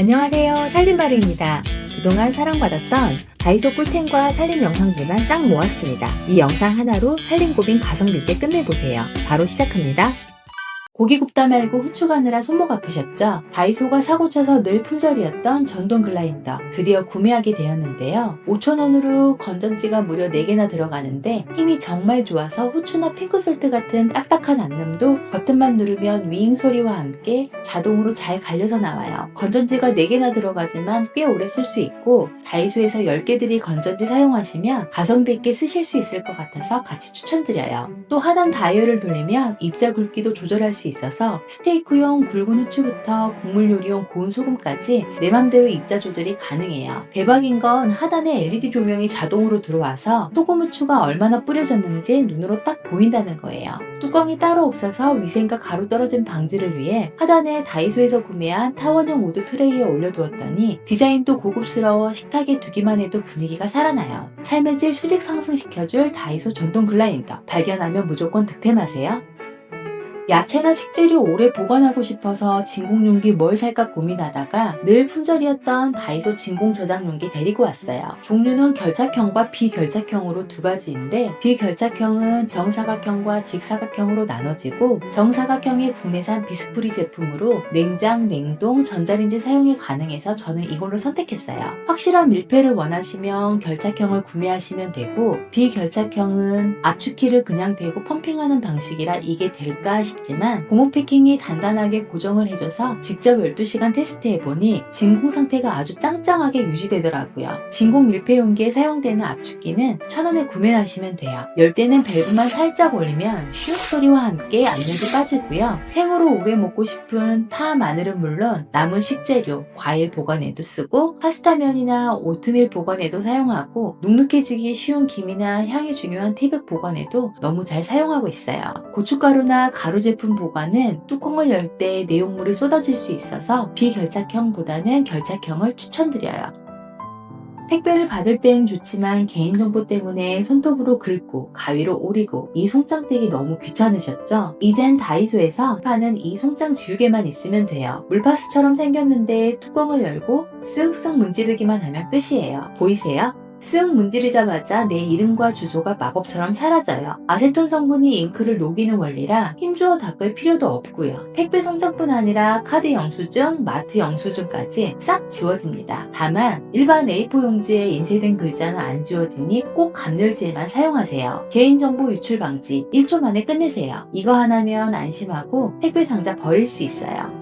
안녕하세요, 살림바리입니다. 그동안 사랑받았던 다이소 꿀템과 살림 영상들만 싹 모았습니다. 이 영상 하나로 살림 고민 가성비 있게 끝내보세요. 바로 시작합니다. 고기 굽다 말고 후추 가느라 손목 아프셨죠? 다이소가 사고 쳐서 늘 품절이었던 전동 글라인더 드디어 구매하게 되었는데요. 5,000원으로 건전지가 무려 4개나 들어가는데 힘이 정말 좋아서 후추나 핑크솔트 같은 딱딱한 안름도 버튼만 누르면 윙 소리와 함께 자동으로 잘 갈려서 나와요. 건전지가 4개나 들어가지만 꽤 오래 쓸 수 있고 다이소에서 10개들이 건전지 사용하시면 가성비 있게 쓰실 수 있을 것 같아서 같이 추천드려요. 또 하단 다이얼을 돌리면 입자 굵기도 조절할 수 있어서 스테이크용 굵은 후추부터 국물 요리용 고운 소금까지 내 맘대로 입자 조절이 가능해요. 대박인 건 하단에 LED 조명이 자동으로 들어와서 소금 후추가 얼마나 뿌려졌는지 눈으로 딱 보인다는 거예요. 뚜껑이 따로 없어서 위생과 가루 떨어짐 방지를 위해 하단에 다이소에서 구매한 타원형 우드 트레이에 올려두었더니 디자인도 고급스러워 식탁에 두기만 해도 분위기가 살아나요. 삶의 질 수직 상승시켜줄 다이소 전동 글라인더 발견하면 무조건 득템하세요. 야채나 식재료 오래 보관하고 싶어서 진공용기 뭘 살까 고민하다가 늘 품절이었던 다이소 진공 저장용기 데리고 왔어요. 종류는 결착형과 비결착형으로 두 가지인데 비결착형은 정사각형과 직사각형으로 나눠지고 정사각형이 국내산 비스프리 제품으로 냉장, 냉동, 전자레인지 사용이 가능해서 저는 이걸로 선택했어요. 확실한 밀폐를 원하시면 결착형을 구매하시면 되고 비결착형은 압축키를 그냥 대고 펌핑하는 방식이라 이게 될까 싶지만 고무 패킹이 단단하게 고정을 해줘서 직접 12시간 테스트해보니 진공 상태가 아주 짱짱하게 유지되더라고요. 진공 밀폐 용기에 사용되는 압축기는 1,000원에 구매하시면 돼요. 열 때는 밸브만 살짝 올리면 슉 소리와 함께 압력이 빠지고요. 생으로 오래 먹고 싶은 파, 마늘은 물론 남은 식재료, 과일 보관에도 쓰고 파스타면이나 오트밀 보관에도 사용하고 눅눅해지기 쉬운 김이나 향이 중요한 티백 보관에도 너무 잘 사용하고 있어요. 고춧가루나 가루 제품 보관은 뚜껑을 열 때 내용물이 쏟아질 수 있어서 비결착형보다는 결착형을 추천드려요. 택배를 받을 땐 좋지만 개인정보 때문에 손톱으로 긁고 가위로 오리고 이 송장떼기 너무 귀찮으셨죠? 이젠 다이소에서 파는 이 송장 지우개만 있으면 돼요. 물파스처럼 생겼는데 뚜껑을 열고 쓱쓱 문지르기만 하면 끝이에요. 보이세요? 쓱 문지르자마자 내 이름과 주소가 마법처럼 사라져요. 아세톤 성분이 잉크를 녹이는 원리라 힘주어 닦을 필요도 없고요. 택배 송장뿐 아니라 카드 영수증, 마트 영수증까지 싹 지워집니다. 다만 일반 A4 용지에 인쇄된 글자는 안 지워지니 꼭 감열지에만 사용하세요. 개인정보 유출 방지 1초 만에 끝내세요. 이거 하나면 안심하고 택배 상자 버릴 수 있어요.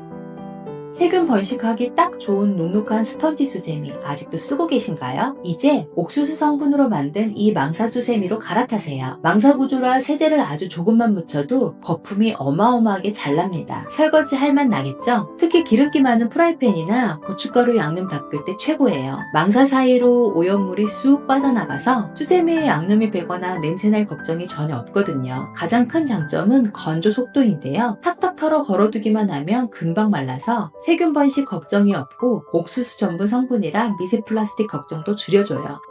세균 번식하기 딱 좋은 눅눅한 스펀지 수세미 아직도 쓰고 계신가요? 이제 옥수수 성분으로 만든 이 망사 수세미로 갈아타세요. 망사 구조라 세제를 아주 조금만 묻혀도 거품이 어마어마하게 잘 납니다. 설거지 할 맛 나겠죠? 특히 기름기 많은 프라이팬이나 고춧가루 양념 닦을 때 최고예요. 망사 사이로 오염물이 쑥 빠져나가서 수세미에 양념이 배거나 냄새날 걱정이 전혀 없거든요. 가장 큰 장점은 건조 속도인데요. 탁탁 털어 걸어두기만 하면 금방 말라서 세균 번식 걱정이 없고 옥수수 전분 성분이라 미세 플라스틱 걱정도 줄여줘요.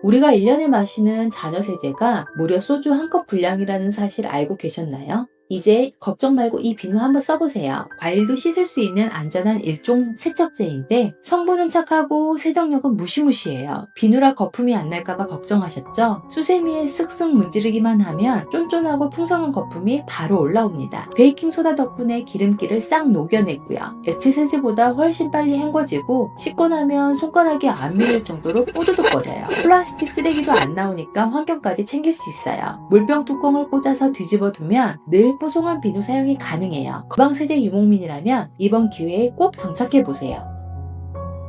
우리가 1년에 마시는 잔여 세제가 무려 소주 한 컵 분량이라는 사실 알고 계셨나요? 이제 걱정 말고 이 비누 한번 써보세요. 과일도 씻을 수 있는 안전한 일종 세척제인데 성분은 착하고 세정력은 무시무시해요. 비누라 거품이 안 날까봐 걱정하셨죠? 수세미에 쓱쓱 문지르기만 하면 쫀쫀하고 풍성한 거품이 바로 올라옵니다. 베이킹소다 덕분에 기름기를 싹 녹여내고요. 액체 세제보다 훨씬 빨리 헹궈지고 씻고 나면 손가락이 안 밀릴 정도로 뽀드득거려요. 플라스틱 쓰레기도 안 나오니까 환경까지 챙길 수 있어요. 물병 뚜껑을 꽂아서 뒤집어 두면 늘 뽀송한 비누 사용이 가능해요. 구방세제 유목민이라면 이번 기회에 꼭 정착해보세요.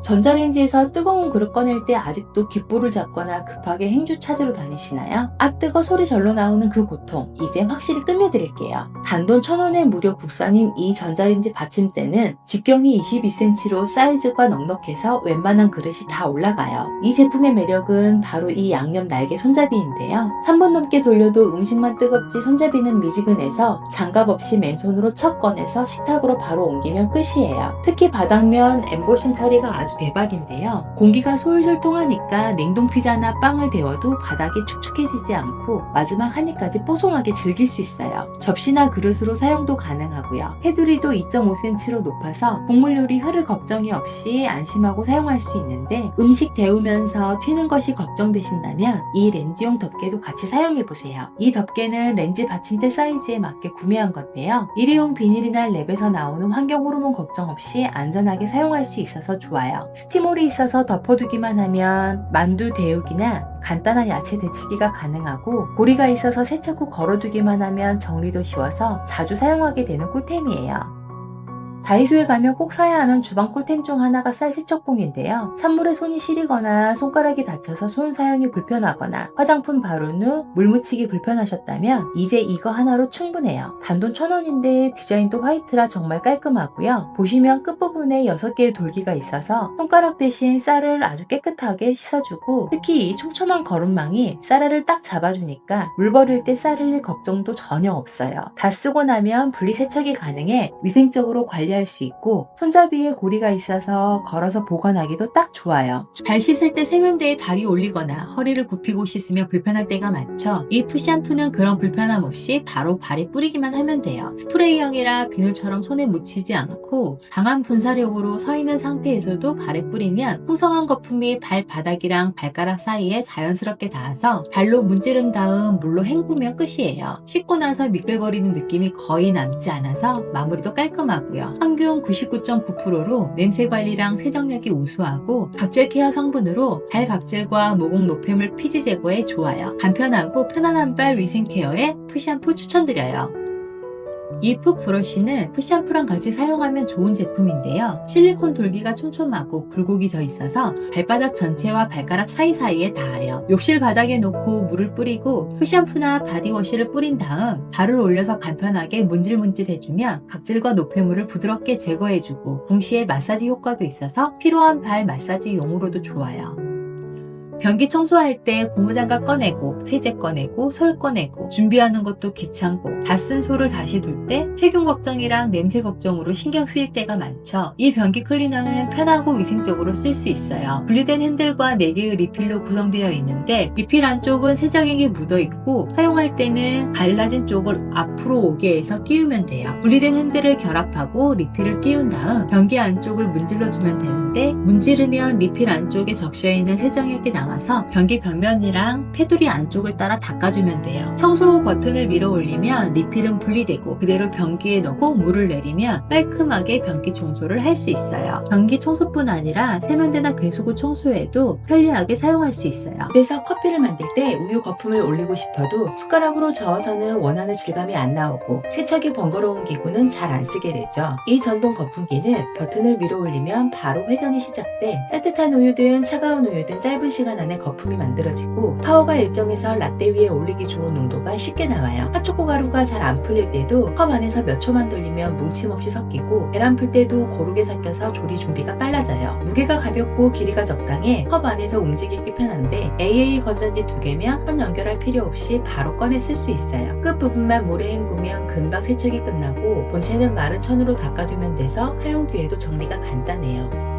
전자레인지에서 뜨거운 그릇 꺼낼 때 아직도 귓볼을 잡거나 급하게 행주 찾으러 다니시나요? 아 뜨거 소리 절로 나오는 그 고통 이제 확실히 끝내드릴게요. 단돈 1,000원에 무료 국산인 이 전자레인지 받침대는 직경이 22cm로 사이즈가 넉넉해서 웬만한 그릇이 다 올라가요. 이 제품의 매력은 바로 이 양념 날개 손잡이인데요. 3분 넘게 돌려도 음식만 뜨겁지 손잡이는 미지근해서 장갑 없이 맨손으로 척 꺼내서 식탁으로 바로 옮기면 끝이에요. 특히 바닥면 엠보싱 처리가 아주 아주 대박인데요. 공기가 솔솔 통하니까 냉동 피자나 빵을 데워도 바닥이 축축해지지 않고 마지막 한 입까지 뽀송하게 즐길 수 있어요. 접시나 그릇으로 사용도 가능하고요. 테두리도 2.5cm로 높아서 곡물 요리 흐를 걱정이 없이 안심하고 사용할 수 있는데, 음식 데우면서 튀는 것이 걱정되신다면 이 렌즈용 덮개도 같이 사용해보세요. 이 덮개는 렌즈 받침대 사이즈에 맞게 구매한 건데요. 일회용 비닐이나 랩에서 나오는 환경 호르몬 걱정 없이 안전하게 사용할 수 있어서 좋아요. 스티몰이 있어서 덮어두기만 하면 만두 데우기나 간단한 야채 데치기가 가능하고, 고리가 있어서 세척 후 걸어두기만 하면 정리도 쉬워서 자주 사용하게 되는 꿀템이에요. 다이소에 가면 꼭 사야 하는 주방 꿀템 중 하나가 쌀 세척봉인데요. 찬물에 손이 시리거나 손가락이 다쳐서 손 사용이 불편하거나 화장품 바른 후 물 묻히기 불편하셨다면 이제 이거 하나로 충분해요. 단돈 1,000원인데 디자인도 화이트라 정말 깔끔하고요. 보시면 끝부분에 6개의 돌기가 있어서 손가락 대신 쌀을 아주 깨끗하게 씻어주고, 특히 이 촘촘한 거름망이 쌀알을 딱 잡아주니까 물 버릴 때 쌀 흘릴 걱정도 전혀 없어요. 다 쓰고 나면 분리 세척이 가능해 위생적으로 관리할 수 있고, 손잡이에 고리가 있어서 걸어서 보관하기도 딱 좋아요. 발 씻을 때 세면대에 다리 올리거나 허리를 굽히고 씻으면 불편할 때가 많죠. 이 푸샴푸는 그런 불편함 없이 바로 발에 뿌리기만 하면 돼요. 스프레이형이라 비누처럼 손에 묻히지 않고 강한 분사력으로 서 있는 상태에서도 발에 뿌리면 풍성한 거품이 발바닥이랑 발가락 사이에 자연스럽게 닿아서 발로 문지른 다음 물로 헹구면 끝이에요. 씻고 나서 미끌거리는 느낌이 거의 남지 않아서 마무리도 깔끔하고요. 평균 99.9%로 냄새 관리랑 세정력이 우수하고, 각질 케어 성분으로 발 각질과 모공 노폐물 피지 제거에 좋아요. 간편하고 편안한 발 위생 케어에 푸샴푸 추천드려요. 이 풋 브러쉬는 푸샴푸랑 같이 사용하면 좋은 제품인데요. 실리콘 돌기가 촘촘하고 굴곡이 져 있어서 발바닥 전체와 발가락 사이사이에 닿아요. 욕실 바닥에 놓고 물을 뿌리고 푸샴푸나 바디워시를 뿌린 다음 발을 올려서 간편하게 문질문질해주면 각질과 노폐물을 부드럽게 제거해주고, 동시에 마사지 효과도 있어서 필요한 발 마사지용으로도 좋아요. 변기 청소할 때 고무장갑 꺼내고 세제 꺼내고 솔 꺼내고 준비하는 것도 귀찮고, 다 쓴 솔을 다시 둘 때 세균 걱정이랑 냄새 걱정으로 신경 쓰일 때가 많죠. 이 변기 클리너는 편하고 위생적으로 쓸 수 있어요. 분리된 핸들과 4개의 리필로 구성되어 있는데, 리필 안쪽은 세정액이 묻어있고 사용할 때는 갈라진 쪽을 앞으로 오게 해서 끼우면 돼요. 분리된 핸들을 결합하고 리필을 끼운 다음 변기 안쪽을 문질러주면 되는데, 문지르면 리필 안쪽에 적셔있는 세정액이 남아서 변기 벽면이랑 테두리 안쪽을 따라 닦아주면 돼요. 청소 후 버튼을 밀어 올리면 리필은 분리되고 그대로 변기에 넣고 물을 내리면 깔끔하게 변기 청소를 할 수 있어요. 변기 청소뿐 아니라 세면대나 배수구 청소에도 편리하게 사용할 수 있어요. 그래서 커피를 만들 때 우유 거품을 올리고 싶어도 숟가락으로 저어서는 원하는 질감이 안 나오고, 세척이 번거로운 기구는 잘 안 쓰게 되죠. 이 전동 거품기는 버튼을 밀어 올리면 바로 회전이 시작돼 따뜻한 우유든 차가운 우유든 짧은 시간 안에 거품이 만들어지고, 파워가 일정해서 라떼 위에 올리기 좋은 농도가 쉽게 나와요. 핫초코 가루가 잘 안 풀릴 때도 컵 안에서 몇 초만 돌리면 뭉침 없이 섞이고, 계란 풀 때도 고르게 섞여서 조리 준비가 빨라져요. 무게가 가볍고 길이가 적당해 컵 안에서 움직이기 편한데, AA 건전지 2개면 선 연결할 필요 없이 바로 꺼내 쓸 수 있어요. 끝부분만 물에 헹구면 금방 세척이 끝나고, 본체는 마른 천으로 닦아두면 돼서 사용 뒤에도 정리가 간단해요.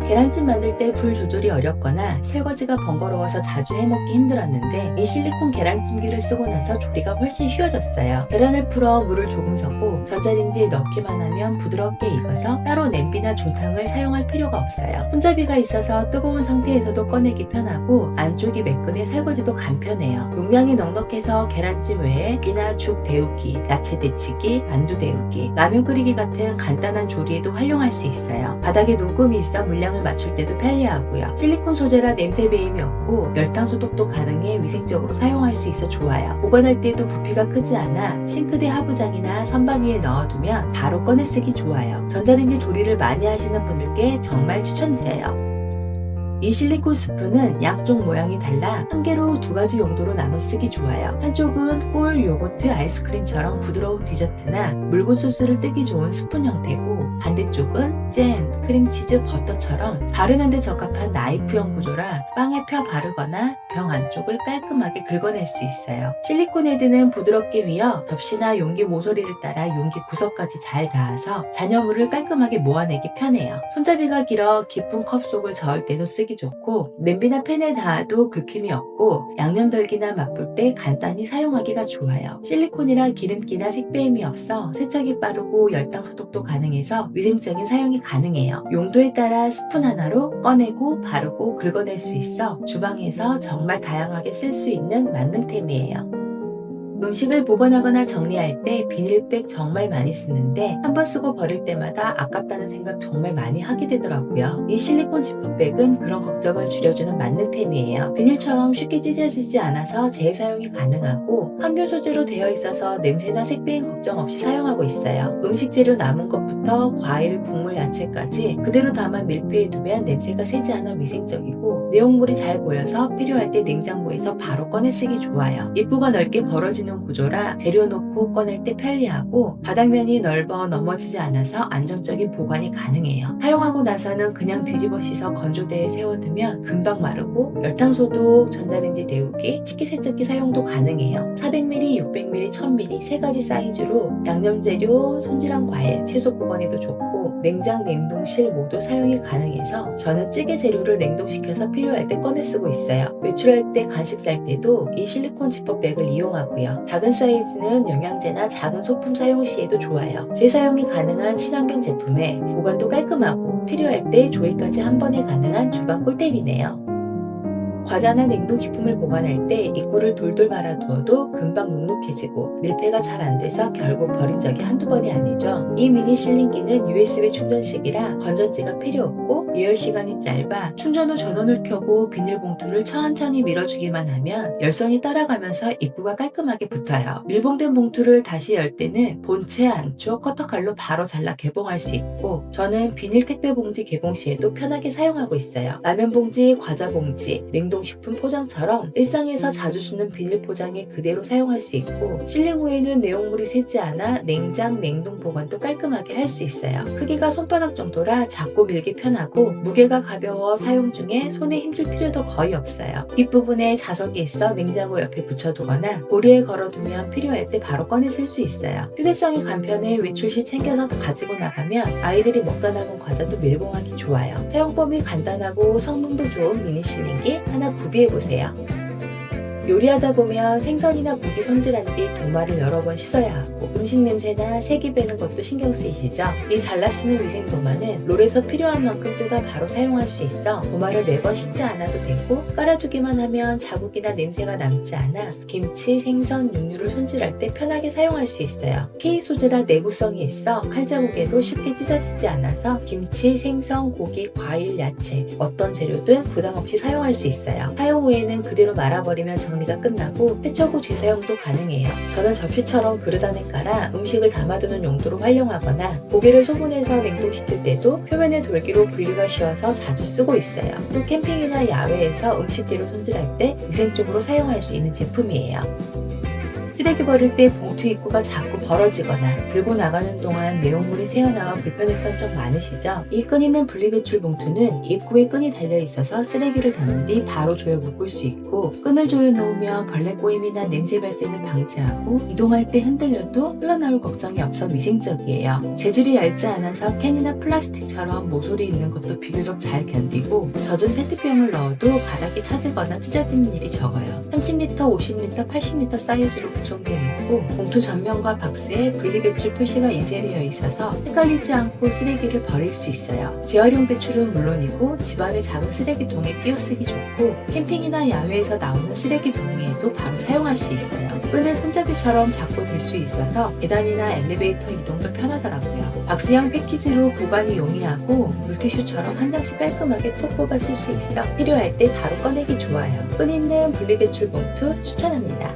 계란찜 만들 때 불 조절이 어렵거나 설거지가 번거로워서 자주 해먹기 힘들었는데, 이 실리콘 계란찜기를 쓰고 나서 조리가 훨씬 쉬워졌어요. 계란을 풀어 물을 조금 섞고 전자레인지에 넣기만 하면 부드럽게 익어서 따로 냄비나 중탕을 사용할 필요가 없어요. 손잡이가 있어서 뜨거운 상태에서도 꺼내기 편하고, 안쪽이 매끈해 설거지도 간편해요. 용량이 넉넉해서 계란찜 외에 국이나 죽 데우기, 야채 데치기, 만두 데우기, 라면 끓이기 같은 간단한 조리에도 활용할 수 있어요. 바닥에 눈금이 있어 물량을 맞출 때도 편리하고요. 실리콘 소재라 냄새 배임이 없고 열탕 소독도 가능해 위생적으로 사용할 수 있어 좋아요. 보관할 때도 부피가 크지 않아 싱크대 하부장이나 선반 위에 넣어두면 바로 꺼내 쓰기 좋아요. 전자레인지 조리를 많이 하시는 분들께 정말 추천드려요. 이 실리콘 스푼은 양쪽 모양이 달라 한 개로 2가지 용도로 나눠 쓰기 좋아요. 한쪽은 꿀, 요거트, 아이스크림처럼 부드러운 디저트나 묽은 소스를 뜨기 좋은 스푼 형태고, 반대쪽은 잼, 크림치즈, 버터처럼 바르는데 적합한 나이프형 구조라 빵에 펴 바르거나 병 안쪽을 깔끔하게 긁어낼 수 있어요. 실리콘 헤드는 부드럽게 위어 접시나 용기 모서리를 따라 용기 구석까지 잘 닿아서 잔여물을 깔끔하게 모아내기 편해요. 손잡이가 길어 깊은 컵 속을 저을 때도 쓰기 좋고 냄비나 팬에 닿아도 긁힘이 없고 양념 덜기나 맛볼 때 간단히 사용하기가 좋아요. 실리콘이라 기름기나 색배임이 없어 세척이 빠르고 열당 소독도 가능해서 위생적인 사용이 가능해요. 용도에 따라 스푼 하나로 꺼내고 바르고 긁어낼 수 있어 주방에서 정말 다양하게 쓸 수 있는 만능템이에요. 음식을 보관하거나 정리할 때 비닐백 정말 많이 쓰는데 한 번 쓰고 버릴 때마다 아깝다는 생각 정말 많이 하게 되더라고요. 이 실리콘 지퍼백은 그런 걱정을 줄여주는 만능템이에요. 비닐처럼 쉽게 찢어지지 않아서 재사용이 가능하고 항균 소재로 되어 있어서 냄새나 색배임 걱정 없이 사용하고 있어요. 음식 재료 남은 것부터 과일, 국물, 야채까지 그대로 담아 밀폐해 두면 냄새가 새지 않아 위생적이고 내용물이 잘 보여서 필요할 때 냉장고에서 바로 꺼내 쓰기 좋아요. 입구가 넓게 벌어지는 구조라 재료 놓고 꺼낼 때 편리하고 바닥면이 넓어 넘어지지 않아서 안정적인 보관이 가능해요. 사용하고 나서는 그냥 뒤집어 씻어 건조대에 세워두면 금방 마르고 열탕 소독, 전자레인지 데우기, 식기세척기 사용도 가능해요. 400ml, 600ml, 1000ml 세 가지 사이즈로 양념 재료, 손질한 과일, 채소 보관에도 좋고 냉장, 냉동실 모두 사용이 가능해서 저는 찌개 재료를 냉동시켜서 필요할 때 꺼내 쓰고 있어요. 외출할 때 간식 쌀 때도 이 실리콘 지퍼백을 이용하고요. 작은 사이즈는 영양제나 작은 소품 사용 시에도 좋아요. 재사용이 가능한 친환경 제품에 보관도 깔끔하고 필요할 때 조리까지 한 번에 가능한 주방 꿀템이네요. 과자나 냉동식품을 보관할 때 입구를 돌돌 말아두어도 금방 눅눅해지고 밀폐가 잘 안돼서 결국 버린 적이 한두 번이 아니죠. 이 미니 실링기는 USB 충전식이라 건전지가 필요 없고 예열 시간이 짧아 충전 후 전원을 켜고 비닐봉투를 천천히 밀어주기만 하면 열선이 따라가면서 입구가 깔끔하게 붙어요. 밀봉된 봉투를 다시 열 때는 본체 안쪽 커터칼로 바로 잘라 개봉할 수 있고 저는 비닐 택배 봉지 개봉 시에도 편하게 사용하고 있어요. 라면 봉지, 과자 봉지, 냉동식품 포장처럼 일상에서 자주 쓰는 비닐 포장에 그대로 사용할 수 있고 실링 후에는 내용물이 새지 않아 냉장, 냉동 보관도 깔끔하게 할 수 있어요. 크기가 손바닥 정도라 작고 밀기 편하고 무게가 가벼워 사용 중에 손에 힘줄 필요도 거의 없어요. 뒷부분에 자석이 있어 냉장고 옆에 붙여두거나 고리에 걸어두면 필요할 때 바로 꺼내 쓸 수 있어요. 휴대성이 간편해 외출 시 챙겨서 가지고 나가면 아이들이 먹다 남은 과자도 밀봉하기 좋아요. 사용법이 간단하고 성능도 좋은 미니 실링기 하나 구비해보세요. 요리하다 보면 생선이나 고기 손질할 때 도마를 여러 번 씻어야 하고 음식 냄새나 색이 배는 것도 신경 쓰이시죠? 이 잘라 쓰는 위생 도마는 롤에서 필요한 만큼 뜯어 바로 사용할 수 있어 도마를 매번 씻지 않아도 되고 깔아두기만 하면 자국이나 냄새가 남지 않아 김치, 생선, 육류를 손질할 때 편하게 사용할 수 있어요. K 소재라 내구성이 있어 칼자국에도 쉽게 찢어지지 않아서 김치, 생선, 고기, 과일, 야채 어떤 재료든 부담 없이 사용할 수 있어요. 사용 후에는 그대로 말아버리면 정리가 끝나고 세척 후 재사용도 가능해요. 저는 접시처럼 그릇 안에 깔아 음식을 담아두는 용도로 활용하거나 고기를 소분해서 냉동시킬 때도 표면의 돌기로 분리가 쉬워서 자주 쓰고 있어요. 또 캠핑이나 야외에서 음식재료 손질할 때 위생적으로 사용할 수 있는 제품이에요. 쓰레기 버릴 때 봉투 입구가 자꾸 벌어지거나 들고 나가는 동안 내용물이 새어나와 불편했던 적 많으시죠? 이 끈 있는 분리배출 봉투는 입구에 끈이 달려있어서 쓰레기를 닫는 뒤 바로 조여 묶을 수 있고 끈을 조여 놓으면 벌레 꼬임이나 냄새 발생을 방지하고 이동할 때 흔들려도 흘러나올 걱정이 없어 위생적이에요. 재질이 얇지 않아서 캔이나 플라스틱처럼 모서리 있는 것도 비교적 잘 견디고 젖은 페트병을 넣어도 바닥이 처지거나 찢어지는 일이 적어요. 30L, 50L, 80L 사이즈로 구성되어 있고 봉투 전면과 박스에 분리배출 표시가 인쇄되어 있어서 헷갈리지 않고 쓰레기를 버릴 수 있어요. 재활용 배출은 물론이고 집안의 작은 쓰레기통에 끼워쓰기 좋고 캠핑이나 야외에서 나오는 쓰레기 정리에도 바로 사용할 수 있어요. 끈을 손잡이처럼 잡고 들 수 있어서 계단이나 엘리베이터 이동도 편하더라고요. 박스형 패키지로 보관이 용이하고 물티슈처럼 한 장씩 깔끔하게 톡 뽑아 쓸 수 있어 필요할 때 바로 꺼내기 좋아요. 끈 있는 분리배출 봉투 추천합니다.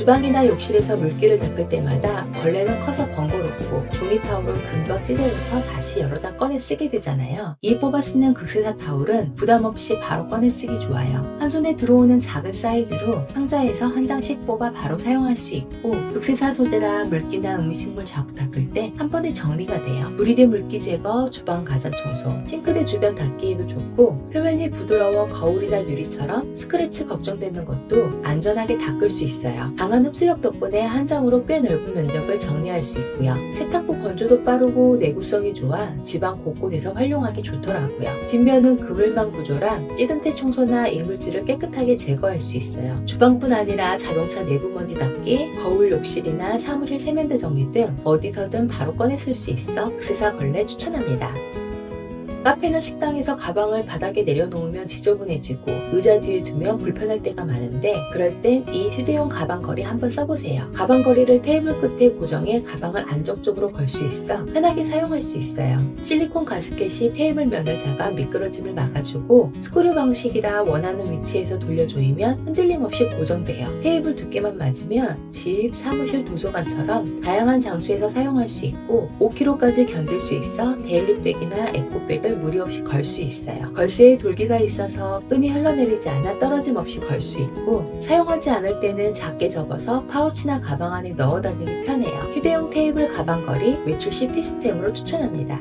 주방이나 욕실에서 물기를 닦을 때마다 벌레는 커서 번거롭고 종이 타올은 금방 찢어져서 다시 여러 장 꺼내 쓰게 되잖아요. 이 뽑아 쓰는 극세사 타올은 부담 없이 바로 꺼내 쓰기 좋아요. 한 손에 들어오는 작은 사이즈로 상자에서 한 장씩 뽑아 바로 사용할 수 있고, 극세사 소재라 물기나 음식물 자국 닦을 때 한 번에 정리가 돼요. 유리대 물기 제거, 주방 가전 청소, 싱크대 주변 닦기에도 좋고, 표면이 부드러워 거울이나 유리처럼 스크래치 걱정되는 것도 안전하게 닦을 수 있어요. 강한 흡수력 덕분에 한 장으로 꽤 넓은 면적을 정리할 수 있고요. 세탁 후 건조도 빠르고 내구성이 좋아 집안 곳곳에서 활용하기 좋더라고요. 뒷면은 그물망 구조라 찌든때 청소나 이물질을 깨끗하게 제거할 수 있어요. 주방뿐 아니라 자동차 내부 먼지 닦기, 거울 욕실이나 사무실 세면대 정리 등 어디서든 바로 꺼내 쓸 수 있어 극세사 걸레 추천합니다. 카페나 식당에서 가방을 바닥에 내려놓으면 지저분해지고 의자 뒤에 두면 불편할 때가 많은데, 그럴 땐 이 휴대용 가방걸이 한번 써보세요. 가방걸이를 테이블 끝에 고정해 가방을 안정적으로 걸 수 있어 편하게 사용할 수 있어요. 실리콘 가스켓이 테이블 면을 잡아 미끄러짐을 막아주고, 스크류 방식이라 원하는 위치에서 돌려조이면 흔들림 없이 고정돼요. 테이블 두께만 맞으면 집, 사무실, 도서관처럼 다양한 장소에서 사용할 수 있고 5kg까지 견딜 수 있어 데일리백이나 에코백을 무리 없이 걸 수 있어요. 걸쇠에 돌기가 있어서 끈이 흘러내리지 않아 떨어짐 없이 걸 수 있고, 사용하지 않을 때는 작게 접어서 파우치나 가방 안에 넣어 다니기 편해요. 휴대용 테이블 가방걸이 외출 시 필수템으로 추천합니다.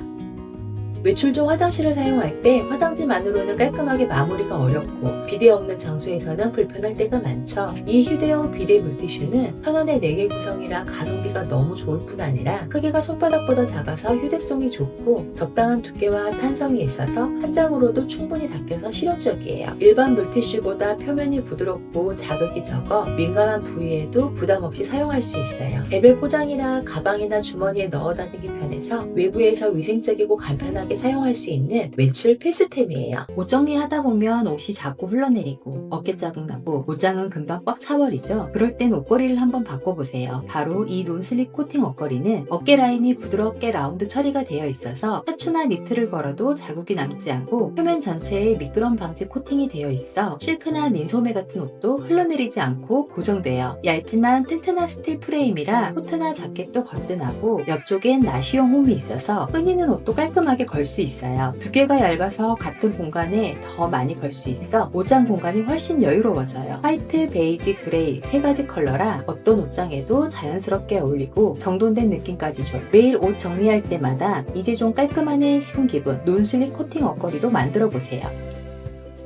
외출 중 화장실을 사용할 때 화장지만으로는 깔끔하게 마무리가 어렵고 비데 없는 장소에서는 불편할 때가 많죠. 이 휴대용 비데 물티슈는 천원의 4개 구성이라 가성비가 너무 좋을 뿐 아니라 크기가 손바닥보다 작아서 휴대성이 좋고 적당한 두께와 탄성이 있어서 한 장으로도 충분히 닦여서 실용적이에요. 일반 물티슈보다 표면이 부드럽고 자극이 적어 민감한 부위에도 부담 없이 사용할 수 있어요. 개별 포장이라 가방이나 주머니에 넣어 다니기 편해서 외부에서 위생적이고 간편하게 사용할 수 있는 외출 필수템이에요. 옷 정리하다 보면 옷이 자꾸 흘러내리고 어깨 자국 나고 옷장은 금방 꽉 차버리죠. 그럴 땐 옷걸이를 한번 바꿔보세요. 바로 이 논슬립 코팅 옷걸이는 어깨 라인이 부드럽게 라운드 처리가 되어 있어서 셔츠나 니트를 걸어도 자국이 남지 않고 표면 전체에 미끄럼 방지 코팅이 되어 있어 실크나 민소매 같은 옷도 흘러내리지 않고 고정돼요. 얇지만 튼튼한 스틸 프레임이라 코트나 자켓도 거뜬하고 옆쪽엔 나시용 홈이 있어서 끊이는 옷도 깔끔하게 걸 수 있어요. 두께가 얇아서 같은 공간에 더 많이 걸 수 있어 옷장 공간이 훨씬 여유로워져요. 화이트, 베이지, 그레이 3가지 컬러라 어떤 옷장에도 자연스럽게 어울리고 정돈된 느낌까지 줘요. 매일 옷 정리할 때마다 이제 좀 깔끔하네 싶은 기분, 논슬립 코팅 옷걸이로 만들어보세요.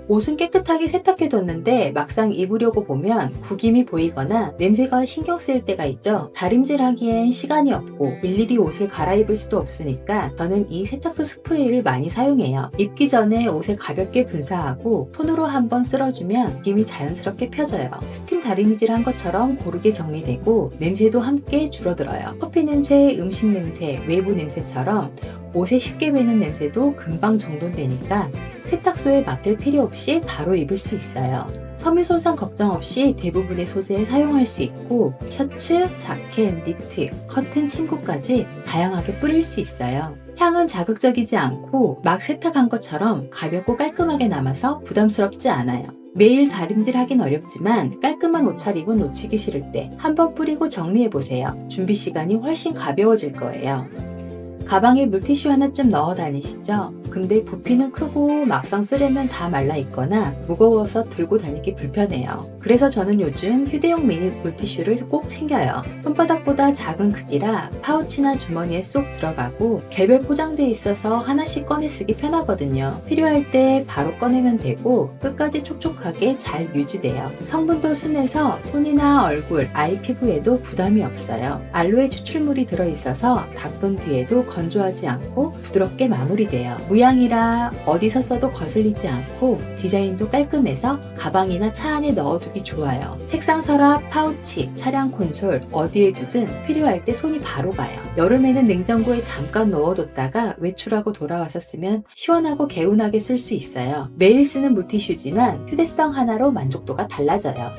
옷은 깨끗하게 세탁해뒀는데 막상 입으려고 보면 구김이 보이거나 냄새가 신경 쓰일 때가 있죠. 다림질하기엔 시간이 없고 일일이 옷을 갈아입을 수도 없으니까 저는 이 세탁소 스프레이를 많이 사용해요. 입기 전에 옷에 가볍게 분사하고 손으로 한번 쓸어주면 구김이 자연스럽게 펴져요. 스팀 다림질 한 것처럼 고르게 정리되고 냄새도 함께 줄어들어요. 커피 냄새, 음식 냄새, 외부 냄새처럼 옷에 쉽게 배는 냄새도 금방 정돈되니까 세탁소에 맡길 필요 없이 바로 입을 수 있어요. 섬유 손상 걱정 없이 대부분의 소재에 사용할 수 있고 셔츠, 자켓, 니트, 커튼, 침구까지 다양하게 뿌릴 수 있어요. 향은 자극적이지 않고 막 세탁한 것처럼 가볍고 깔끔하게 남아서 부담스럽지 않아요. 매일 다림질 하긴 어렵지만 깔끔한 옷차림은 놓치기 싫을 때 한번 뿌리고 정리해보세요. 준비 시간이 훨씬 가벼워질 거예요. 가방에 물티슈 하나쯤 넣어 다니시죠? 근데 부피는 크고 막상 쓰려면 다 말라 있거나 무거워서 들고 다니기 불편해요. 그래서 저는 요즘 휴대용 미니 물티슈를 꼭 챙겨요. 손바닥보다 작은 크기라 파우치나 주머니에 쏙 들어가고 개별 포장돼 있어서 하나씩 꺼내 쓰기 편하거든요. 필요할 때 바로 꺼내면 되고 끝까지 촉촉하게 잘 유지돼요. 성분도 순해서 손이나 얼굴, 아이 피부에도 부담이 없어요. 알로에 추출물이 들어있어서 닦은 뒤에도 건조하지 않고 부드럽게 마무리돼요. 무양이라 어디서 써도 거슬리지 않고 디자인도 깔끔해서 가방이나 차 안에 넣어두기 좋아요. 책상 서랍, 파우치, 차량 콘솔 어디에 두든 필요할 때 손이 바로 가요. 여름에는 냉장고에 잠깐 넣어뒀다가 외출하고 돌아와서 쓰면 시원하고 개운하게 쓸 수 있어요. 매일 쓰는 물티슈지만 휴대성 하나로 만족도가 달라져요.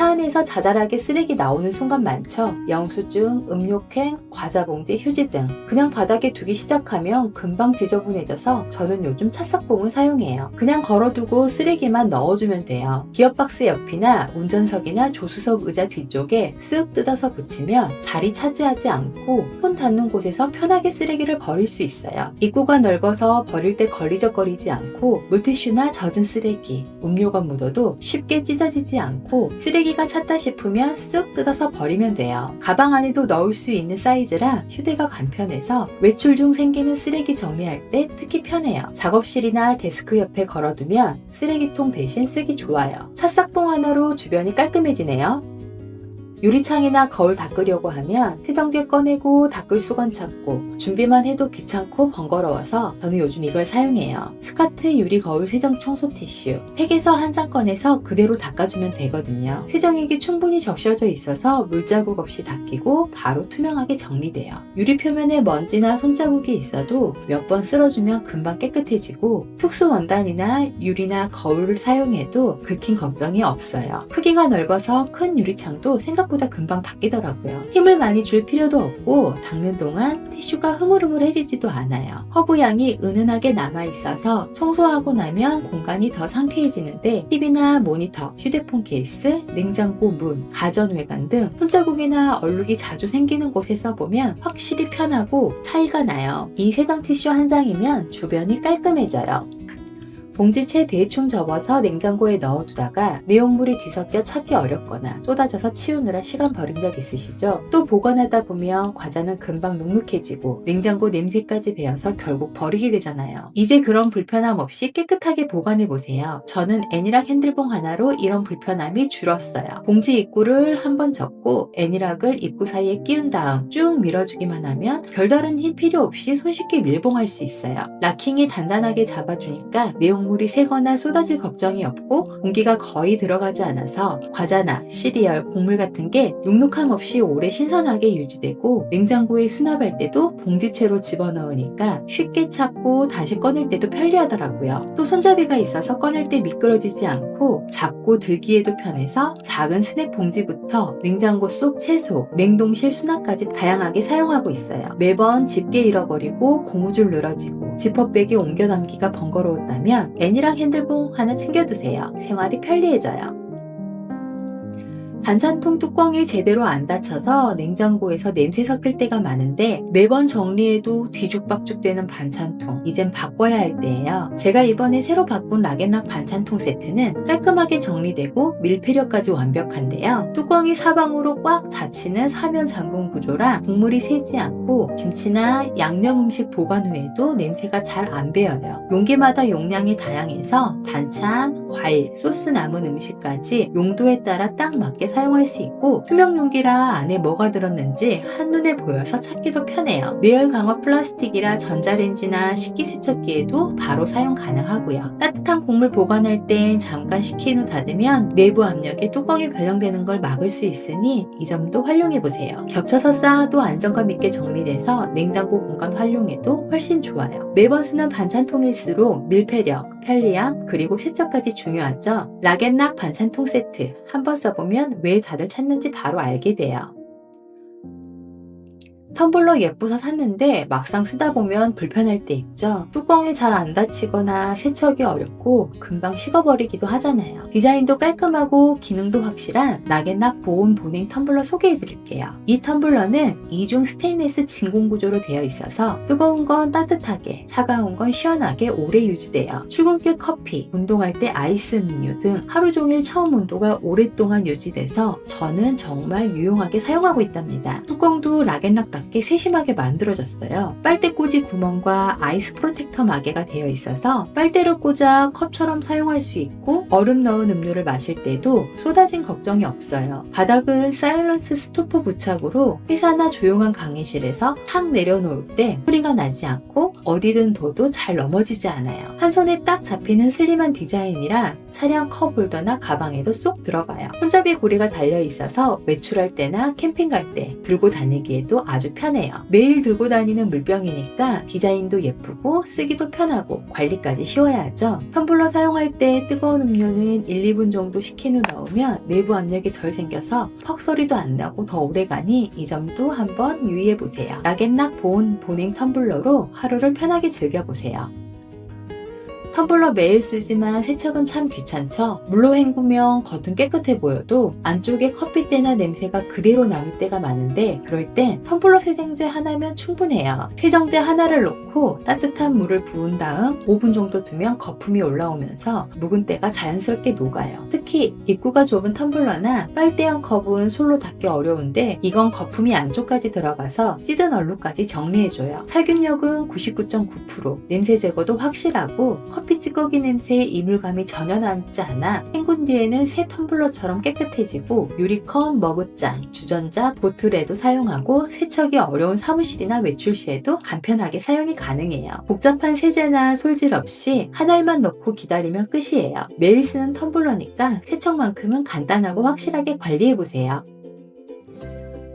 차 안에서 자잘하게 쓰레기 나오는 순간 많죠. 영수증, 음료캔, 과자봉지, 휴지 등 그냥 바닥에 두기 시작하면 금방 지저분해져서 저는 요즘 찻싹봉을 사용해요. 그냥 걸어두고 쓰레기만 넣어주면 돼요. 기어박스 옆이나 운전석이나 조수석 의자 뒤쪽에 쓱 뜯어서 붙이면 자리 차지하지 않고 손 닿는 곳에서 편하게 쓰레기를 버릴 수 있어요. 입구가 넓어서 버릴 때 걸리적거리지 않고 물티슈나 젖은 쓰레기, 음료가 묻어도 쉽게 찢어지지 않고 쓰레기가 찼다 싶으면 쓱 뜯어서 버리면 돼요. 가방 안에도 넣을 수 있는 사이즈라 휴대가 간편해서 외출 중 생기는 쓰레기 정리할 때 특히 편해요. 작업실이나 데스크 옆에 걸어두면 쓰레기통 대신 쓰기 좋아요. 찻싹봉 하나로 주변이 깔끔해지네요. 유리창이나 거울 닦으려고 하면 세정제 꺼내고 닦을 수건 찾고 준비만 해도 귀찮고 번거로워서 저는 요즘 이걸 사용해요. 스카트 유리 거울 세정 청소 티슈 팩에서 한 장 꺼내서 그대로 닦아주면 되거든요. 세정액이 충분히 적셔져 있어서 물자국 없이 닦이고 바로 투명하게 정리돼요. 유리 표면에 먼지나 손자국이 있어도 몇 번 쓸어주면 금방 깨끗해지고 특수 원단이나 유리나 거울을 사용해도 긁힌 걱정이 없어요. 크기가 넓어서 큰 유리창도 생각보다 금방 닦이더라고요. 힘을 많이 줄 필요도 없고 닦는 동안 티슈가 흐물흐물해지지도 않아요. 허브향이 은은하게 남아있어서 청소하고 나면 공간이 더 상쾌해지는데 TV나 모니터, 휴대폰 케이스, 냉장고 문, 가전 외관 등 손자국이나 얼룩이 자주 생기는 곳에 써보면 확실히 편하고 차이가 나요. 이 세정 티슈 한 장이면 주변이 깔끔해져요. 봉지채 대충 접어서 냉장고에 넣어두다가 내용물이 뒤섞여 찾기 어렵거나 쏟아져서 치우느라 시간 버린 적 있으시죠? 또 보관하다 보면 과자는 금방 눅눅해지고 냉장고 냄새까지 배어서 결국 버리게 되잖아요. 이제 그런 불편함 없이 깨끗하게 보관해보세요. 저는 애니락 핸들봉 하나로 이런 불편함이 줄었어요. 봉지 입구를 한번 접고 애니락을 입구 사이에 끼운 다음 쭉 밀어주기만 하면 별다른 힘 필요 없이 손쉽게 밀봉할 수 있어요. 락킹이 단단하게 잡아주니까 내용물이 새거나 쏟아질 걱정이 없고 공기가 거의 들어가지 않아서 과자나 시리얼, 곡물 같은 게 눅눅함 없이 오래 신선하게 유지되고 냉장고에 수납할 때도 봉지채로 집어넣으니까 쉽게 찾고 다시 꺼낼 때도 편리하더라고요. 또 손잡이가 있어서 꺼낼 때 미끄러지지 않고 잡고 들기에도 편해서 작은 스낵 봉지부터 냉장고 속 채소, 냉동실 수납까지 다양하게 사용하고 있어요. 매번 집게 잃어버리고 고무줄 늘어지고 지퍼백에 옮겨 담기가 번거로웠다면 애니락 핸들봉 하나 챙겨두세요. 생활이 편리해져요. 반찬통 뚜껑이 제대로 안 닫혀서 냉장고에서 냄새 섞일 때가 많은데 매번 정리해도 뒤죽박죽 되는 반찬통 이젠 바꿔야 할 때예요. 제가 이번에 새로 바꾼 락앤락 반찬통 세트는 깔끔하게 정리되고 밀폐력까지 완벽한데요. 뚜껑이 사방으로 꽉 닫히는 사면 잠금 구조라 국물이 새지 않고 김치나 양념 음식 보관 후에도 냄새가 잘 안 배어요. 용기마다 용량이 다양해서 반찬, 과일, 소스 남은 음식까지 용도에 따라 딱 맞게 사용할 수 있고 투명 용기라 안에 뭐가 들었는지 한눈에 보여서 찾기도 편해요. 내열 강화 플라스틱이라 전자레인지나 식기세척기에도 바로 사용 가능하고요. 따뜻한 국물 보관할 땐 잠깐 식힌 후 닫으면 내부 압력에 뚜껑이 변형되는 걸 막을 수 있으니 이 점도 활용해보세요. 겹쳐서 쌓아도 안정감 있게 정리돼서 냉장고 공간 활용에도 훨씬 좋아요. 매번 쓰는 반찬통일수록 밀폐력, 편리함, 그리고 세척까지 중요하죠. 락앤락 반찬통 세트 한번 써보면 왜 다들 찾는지 바로 알게 돼요. 텀블러 예뻐서 샀는데 막상 쓰다 보면 불편할 때 있죠. 뚜껑이 잘 안 닫히거나 세척이 어렵고 금방 식어버리기도 하잖아요. 디자인도 깔끔하고 기능도 확실한 락앤락 보온 보냉 텀블러 소개해드릴게요. 이 텀블러는 이중 스테인리스 진공 구조로 되어 있어서 뜨거운 건 따뜻하게, 차가운 건 시원하게 오래 유지돼요. 출근길 커피, 운동할 때 아이스 음료 등 하루 종일 처음 온도가 오랫동안 유지돼서 저는 정말 유용하게 사용하고 있답니다. 뚜껑도 락앤락답게 세심하게 만들어졌어요. 빨대 꽂이 구멍과 아이스 프로텍터 마개가 되어 있어서 빨대를 꽂아 컵처럼 사용할 수 있고 얼음 넣은 음료를 마실 때도 쏟아진 걱정이 없어요. 바닥은 사일런스 스토퍼 부착으로 회사나 조용한 강의실에서 탁 내려놓을 때 소리가 나지 않고 어디든 둬도 잘 넘어지지 않아요. 한 손에 딱 잡히는 슬림한 디자인이라 차량 컵홀더나 가방에도 쏙 들어가요. 손잡이 고리가 달려 있어서 외출할 때나 캠핑 갈 때 들고 다니기에도 아주 아주 편해요. 매일 들고 다니는 물병이니까 디자인도 예쁘고 쓰기도 편하고 관리까지 쉬워야 하죠. 텀블러 사용할 때 뜨거운 음료는 1, 2분 정도 식힌 후 넣으면 내부 압력이 덜 생겨서 퍽 소리도 안 나고 더 오래 가니 이 점도 한번 유의해 보세요. 락앤락 보온 보냉 텀블러로 하루를 편하게 즐겨보세요. 텀블러 매일 쓰지만 세척은 참 귀찮죠? 물로 헹구면 겉은 깨끗해 보여도 안쪽에 커피때나 냄새가 그대로 남을 때가 많은데 그럴 땐 텀블러 세정제 하나면 충분해요. 세정제 하나를 넣고 따뜻한 물을 부은 다음 5분 정도 두면 거품이 올라오면서 묵은 때가 자연스럽게 녹아요. 특히 입구가 좁은 텀블러나 빨대형 컵은 솔로 닦기 어려운데 이건 거품이 안쪽까지 들어가서 찌든 얼룩까지 정리해줘요. 살균력은 99.9%, 냄새 제거도 확실하고 커피 찌꺼기 냄새에 이물감이 전혀 남지 않아 헹군 뒤에는 새 텀블러처럼 깨끗해지고 유리컵, 머그잔, 주전자, 보틀에도 사용하고 세척이 어려운 사무실이나 외출 시에도 간편하게 사용이 가능해요. 복잡한 세제나 솔질 없이 한 알만 넣고 기다리면 끝이에요. 매일 쓰는 텀블러니까 세척만큼은 간단하고 확실하게 관리해보세요.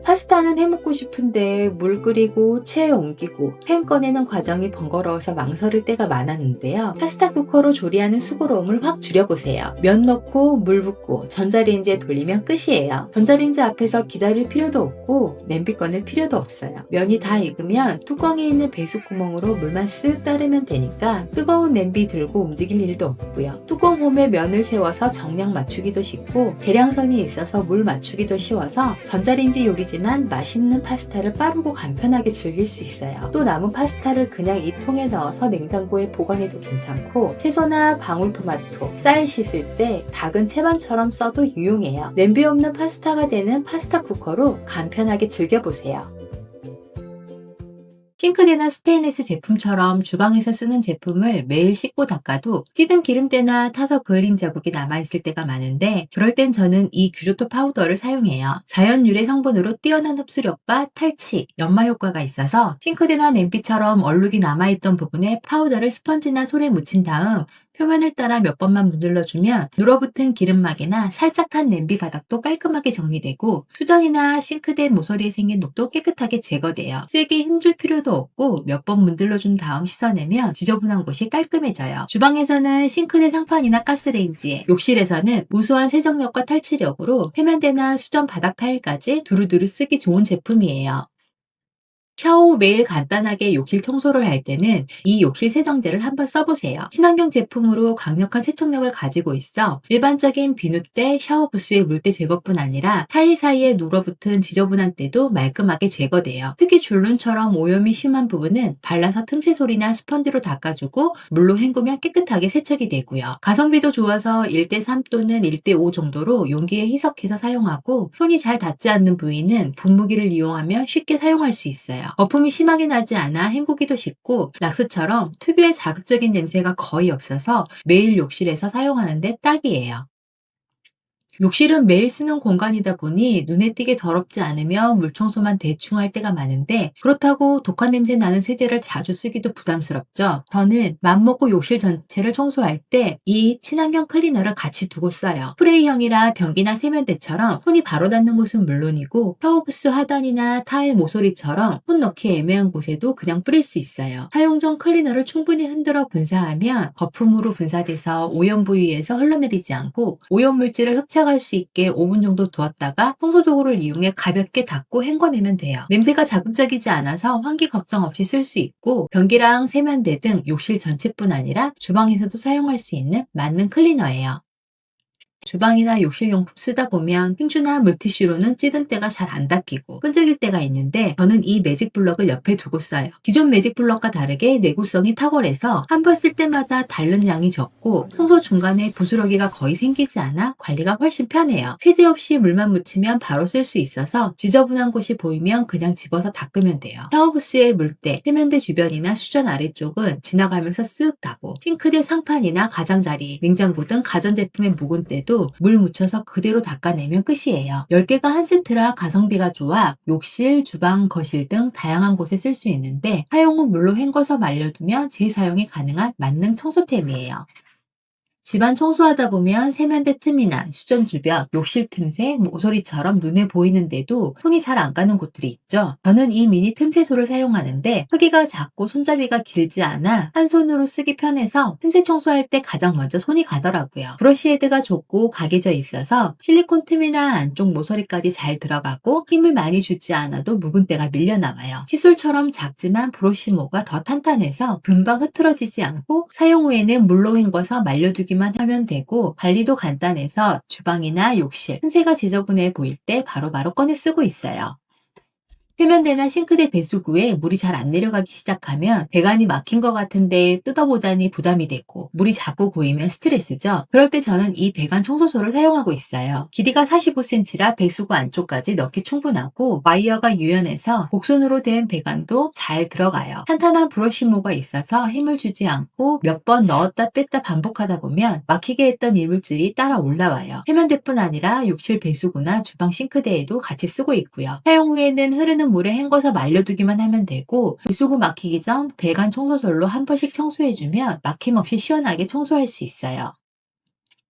파스타는 해먹고 싶은데 물 끓이고 체에 옮기고 팬 꺼내는 과정이 번거로워서 망설일 때가 많았는데요. 파스타 쿠커로 조리하는 수고로움을 확 줄여보세요. 면 넣고 물 붓고 전자레인지에 돌리면 끝이에요. 전자레인지 앞에서 기다릴 필요도 없고 냄비 꺼낼 필요도 없어요. 면이 다 익으면 뚜껑에 있는 배수구멍으로 물만 쓱 따르면 되니까 뜨거운 냄비 들고 움직일 일도 없고요. 뚜껑 홈에 면을 세워서 정량 맞추기도 쉽고 계량선이 있어서 물 맞추기도 쉬워서 전자레인지 요리지만 맛있는 파스타를 빠르고 간편하게 즐길 수 있어요. 또 남은 파스타를 그냥 이 통에 넣어서 냉장고에 보관해도 괜찮고 채소나 방울토마토, 쌀 씻을 때 작은 채반처럼 써도 유용해요. 냄비 없는 파스타가 되는 파스타 쿠커로 간편하게 즐겨보세요. 싱크대나 스테인리스 제품처럼 주방에서 쓰는 제품을 매일 씻고 닦아도 찌든 기름때나 타서 그을린 자국이 남아있을 때가 많은데 그럴 땐 저는 이 규조토 파우더를 사용해요. 자연 유래 성분으로 뛰어난 흡수력과 탈취, 연마 효과가 있어서 싱크대나 냄비처럼 얼룩이 남아있던 부분에 파우더를 스펀지나 솔에 묻힌 다음 표면을 따라 몇 번만 문질러주면 눌어붙은 기름막이나 살짝 탄 냄비 바닥도 깔끔하게 정리되고 수전이나 싱크대 모서리에 생긴 녹도 깨끗하게 제거돼요. 세게 힘줄 필요도 없고 몇 번 문질러준 다음 씻어내면 지저분한 곳이 깔끔해져요. 주방에서는 싱크대 상판이나 가스레인지에, 욕실에서는 우수한 세정력과 탈취력으로 세면대나 수전 바닥 타일까지 두루두루 쓰기 좋은 제품이에요. 샤워 후 매일 간단하게 욕실 청소를 할 때는 이 욕실 세정제를 한번 써보세요. 친환경 제품으로 강력한 세척력을 가지고 있어 일반적인 비누때, 샤워 부스의 물때 제거뿐 아니라 타일 사이에 눌어붙은 지저분한 때도 말끔하게 제거돼요. 특히 줄눈처럼 오염이 심한 부분은 발라서 틈새 솔이나 스펀지로 닦아주고 물로 헹구면 깨끗하게 세척이 되고요. 가성비도 좋아서 1:3 또는 1:5 정도로 용기에 희석해서 사용하고 손이 잘 닿지 않는 부위는 분무기를 이용하면 쉽게 사용할 수 있어요. 거품이 심하게 나지 않아 헹구기도 쉽고 락스처럼 특유의 자극적인 냄새가 거의 없어서 매일 욕실에서 사용하는데 딱이에요. 욕실은 매일 쓰는 공간이다 보니 눈에 띄게 더럽지 않으면 물청소만 대충 할 때가 많은데 그렇다고 독한 냄새 나는 세제를 자주 쓰기도 부담스럽죠. 저는 맘먹고 욕실 전체를 청소할 때 이 친환경 클리너를 같이 두고 써요. 프레이형이라 변기나 세면대처럼 손이 바로 닿는 곳은 물론이고 샤워부스 하단이나 타일 모서리처럼 손 넣기 애매한 곳에도 그냥 뿌릴 수 있어요. 사용 전 클리너를 충분히 흔들어 분사하면 거품으로 분사돼서 오염 부위에서 흘러내리지 않고 오염물질을 흡착할 수 있게 5분 정도 두었다가 청소도구를 이용해 가볍게 닦고 헹궈내면 돼요. 냄새가 자극적이지 않아서 환기 걱정 없이 쓸 수 있고 변기랑 세면대 등 욕실 전체뿐 아니라 주방에서도 사용할 수 있는 맞는 클리너예요. 주방이나 욕실 용품 쓰다 보면 핑주나 물티슈로는 찌든 때가 잘 안 닦이고 끈적일 때가 있는데 저는 이 매직 블럭을 옆에 두고 써요. 기존 매직 블럭과 다르게 내구성이 탁월해서 한 번 쓸 때마다 닳는 양이 적고 청소 중간에 부스러기가 거의 생기지 않아 관리가 훨씬 편해요. 세제 없이 물만 묻히면 바로 쓸 수 있어서 지저분한 곳이 보이면 그냥 집어서 닦으면 돼요. 샤워부스의 물때, 세면대 주변이나 수전 아래쪽은 지나가면서 쓱 닦고 싱크대 상판이나 가장자리, 냉장고 등 가전제품의 묵은 때도 물 묻혀서 그대로 닦아내면 끝이에요. 10개가 한 세트라 가성비가 좋아 욕실, 주방, 거실 등 다양한 곳에 쓸 수 있는데 사용 후 물로 헹궈서 말려두면 재사용이 가능한 만능 청소템이에요. 집안 청소하다 보면 세면대 틈이나 수전 주변, 욕실 틈새, 모서리처럼 눈에 보이는데도 손이 잘 안 가는 곳들이 있죠. 저는 이 미니 틈새소를 사용하는데 크기가 작고 손잡이가 길지 않아 한 손으로 쓰기 편해서 틈새 청소할 때 가장 먼저 손이 가더라고요. 브러쉬 헤드가 좁고 각여져 있어서 실리콘 틈이나 안쪽 모서리까지 잘 들어가고 힘을 많이 주지 않아도 묵은 때가 밀려 나와요. 칫솔처럼 작지만 브러쉬모가 더 탄탄해서 금방 흐트러지지 않고 사용 후에는 물로 헹궈서 말려두기만 하면 되고 관리도 간단해서 주방이나 욕실, 틈새가 지저분해 보일 때 바로바로 꺼내 쓰고 있어요. 세면대나 싱크대 배수구에 물이 잘 안 내려가기 시작하면 배관이 막힌 것 같은데 뜯어보자니 부담이 되고 물이 자꾸 고이면 스트레스죠. 그럴 때 저는 이 배관 청소소를 사용하고 있어요. 길이가 45cm라 배수구 안쪽까지 넣기 충분하고 와이어가 유연해서 곡선으로 된 배관도 잘 들어가요. 탄탄한 브러쉬모가 있어서 힘을 주지 않고 몇 번 넣었다 뺐다 반복하다 보면 막히게 했던 이물질이 따라 올라와요. 세면대뿐 아니라 욕실 배수구나 주방 싱크대에도 같이 쓰고 있고요. 사용 후에는 흐르는 물에 헹궈서 말려두기만 하면 되고 배수구 막히기 전 배관 청소솔로 한 번씩 청소해주면 막힘없이 시원하게 청소할 수 있어요.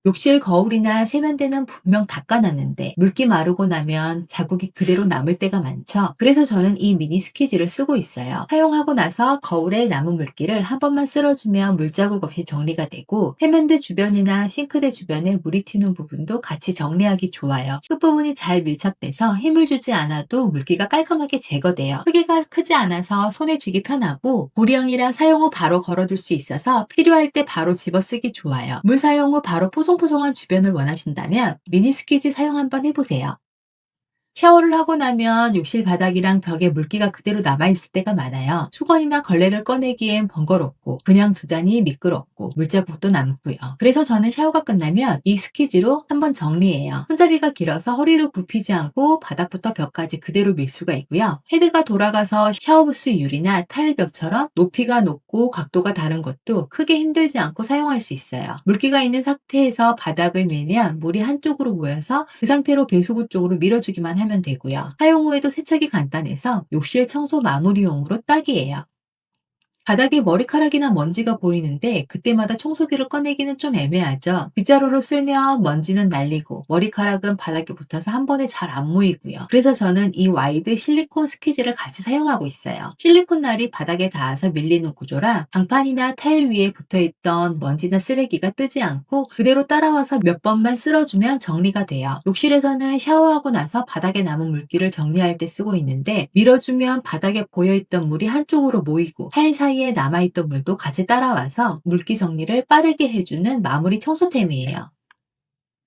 욕실 거울이나 세면대는 분명 닦아놨는데 물기 마르고 나면 자국이 그대로 남을 때가 많죠. 그래서 저는 이 미니 스키지를 쓰고 있어요. 사용하고 나서 거울에 남은 물기를 한 번만 쓸어주면 물자국 없이 정리가 되고 세면대 주변이나 싱크대 주변에 물이 튀는 부분도 같이 정리하기 좋아요. 끝부분이 잘 밀착돼서 힘을 주지 않아도 물기가 깔끔하게 제거돼요. 크기가 크지 않아서 손에 쥐기 편하고 고리형이라 사용 후 바로 걸어둘 수 있어서 필요할 때 바로 집어쓰기 좋아요. 물 사용 후 바로 포송포송한 주변을 원하신다면 미니 스키지 사용 한번 해보세요. 샤워를 하고 나면 욕실 바닥이랑 벽에 물기가 그대로 남아있을 때가 많아요. 수건이나 걸레를 꺼내기엔 번거롭고 그냥 두다니 미끄럽고 물자국도 남고요. 그래서 저는 샤워가 끝나면 이 스키지로 한번 정리해요. 손잡이가 길어서 허리를 굽히지 않고 바닥부터 벽까지 그대로 밀 수가 있고요. 헤드가 돌아가서 샤워부스 유리나 타일벽처럼 높이가 높고 각도가 다른 것도 크게 힘들지 않고 사용할 수 있어요. 물기가 있는 상태에서 바닥을 밀면 물이 한쪽으로 모여서 그 상태로 배수구 쪽으로 밀어주기만 하면 되고요. 사용 후에도 세척이 간단해서 욕실 청소 마무리용으로 딱이에요. 바닥에 머리카락이나 먼지가 보이는데 그때마다 청소기를 꺼내기는 좀 애매하죠. 빗자루로 쓸면 먼지는 날리고 머리카락은 바닥에 붙어서 한 번에 잘 안 모이고요. 그래서 저는 이 와이드 실리콘 스키즈를 같이 사용하고 있어요. 실리콘 날이 바닥에 닿아서 밀리는 구조라 장판이나 타일 위에 붙어있던 먼지나 쓰레기가 뜨지 않고 그대로 따라와서 몇 번만 쓸어주면 정리가 돼요. 욕실에서는 샤워하고 나서 바닥에 남은 물기를 정리할 때 쓰고 있는데 밀어주면 바닥에 고여있던 물이 한쪽으로 모이고 타일 사이에 남아있던 물도 같이 따라와서 물기 정리를 빠르게 해주는 마무리 청소템이에요.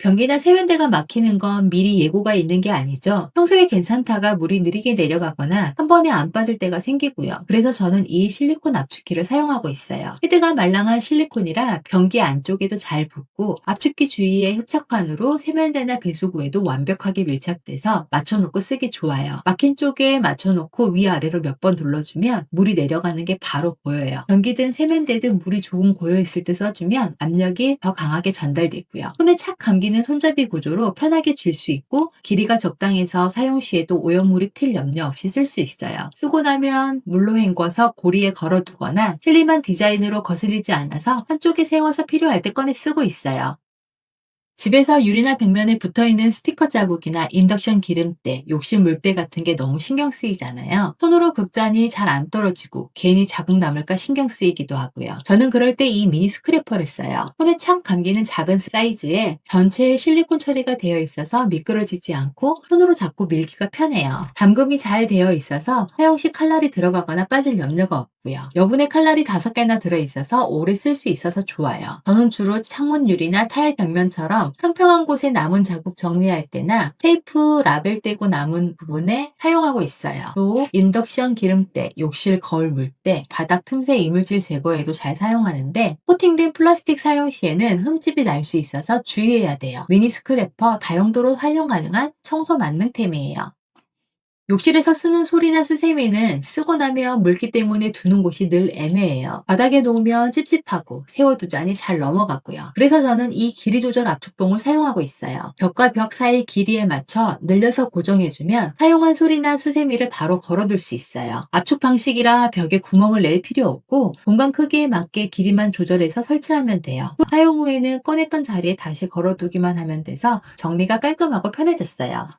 변기나 세면대가 막히는 건 미리 예고가 있는 게 아니죠. 평소에 괜찮다가 물이 느리게 내려가거나 한 번에 안 빠질 때가 생기고요. 그래서 저는 이 실리콘 압축기를 사용하고 있어요. 헤드가 말랑한 실리콘이라 변기 안쪽에도 잘 붙고 압축기 주위에 흡착판으로 세면대나 배수구에도 완벽하게 밀착돼서 맞춰놓고 쓰기 좋아요. 막힌 쪽에 맞춰놓고 위아래로 몇 번 눌러주면 물이 내려가는 게 바로 보여요. 변기든 세면대든 물이 조금 고여있을 때 써주면 압력이 더 강하게 전달되고요. 손에 착 감기는 손잡이 구조로 편하게 쥘 수 있고 길이가 적당해서 사용 시에도 오염물이 튈 염려 없이 쓸 수 있어요. 쓰고 나면 물로 헹궈서 고리에 걸어두거나 슬림한 디자인으로 거슬리지 않아서 한쪽에 세워서 필요할 때 꺼내 쓰고 있어요. 집에서 유리나 벽면에 붙어있는 스티커 자국이나 인덕션 기름때, 욕실 물때 같은 게 너무 신경 쓰이잖아요. 손으로 긁자니 잘 안 떨어지고 괜히 자국 남을까 신경 쓰이기도 하고요. 저는 그럴 때 이 미니 스크래퍼를 써요. 손에 착 감기는 작은 사이즈에 전체에 실리콘 처리가 되어 있어서 미끄러지지 않고 손으로 잡고 밀기가 편해요. 잠금이 잘 되어 있어서 사용 시 칼날이 들어가거나 빠질 염려가 없고요. 여분의 칼날이 5개나 들어있어서 오래 쓸 수 있어서 좋아요. 저는 주로 창문 유리나 타일 벽면처럼 평평한 곳에 남은 자국 정리할 때나 테이프, 라벨 떼고 남은 부분에 사용하고 있어요. 또 인덕션 기름때, 욕실 거울 물때, 바닥 틈새 이물질 제거에도 잘 사용하는데 코팅된 플라스틱 사용 시에는 흠집이 날 수 있어서 주의해야 돼요. 미니 스크래퍼 다용도로 활용 가능한 청소 만능템이에요. 욕실에서 쓰는 솔이나 수세미는 쓰고 나면 물기 때문에 두는 곳이 늘 애매해요. 바닥에 놓으면 찝찝하고 세워두자니 잘 넘어갔고요. 그래서 저는 이 길이 조절 압축봉을 사용하고 있어요. 벽과 벽 사이 길이에 맞춰 늘려서 고정해주면 사용한 솔이나 수세미를 바로 걸어둘 수 있어요. 압축 방식이라 벽에 구멍을 낼 필요 없고 공간 크기에 맞게 길이만 조절해서 설치하면 돼요. 사용 후에는 꺼냈던 자리에 다시 걸어두기만 하면 돼서 정리가 깔끔하고 편해졌어요.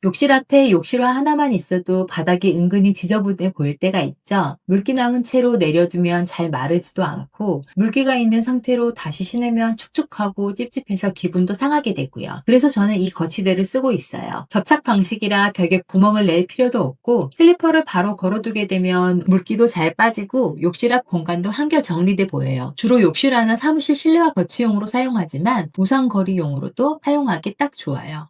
욕실 앞에 욕실화 하나만 있어도 바닥이 은근히 지저분해 보일 때가 있죠. 물기 남은 채로 내려두면 잘 마르지도 않고 물기가 있는 상태로 다시 신으면 축축하고 찝찝해서 기분도 상하게 되고요. 그래서 저는 이 거치대를 쓰고 있어요. 접착 방식이라 벽에 구멍을 낼 필요도 없고 슬리퍼를 바로 걸어두게 되면 물기도 잘 빠지고 욕실 앞 공간도 한결 정리돼 보여요. 주로 욕실화나 사무실 실내화 거치용으로 사용하지만 우산거리용으로도 사용하기 딱 좋아요.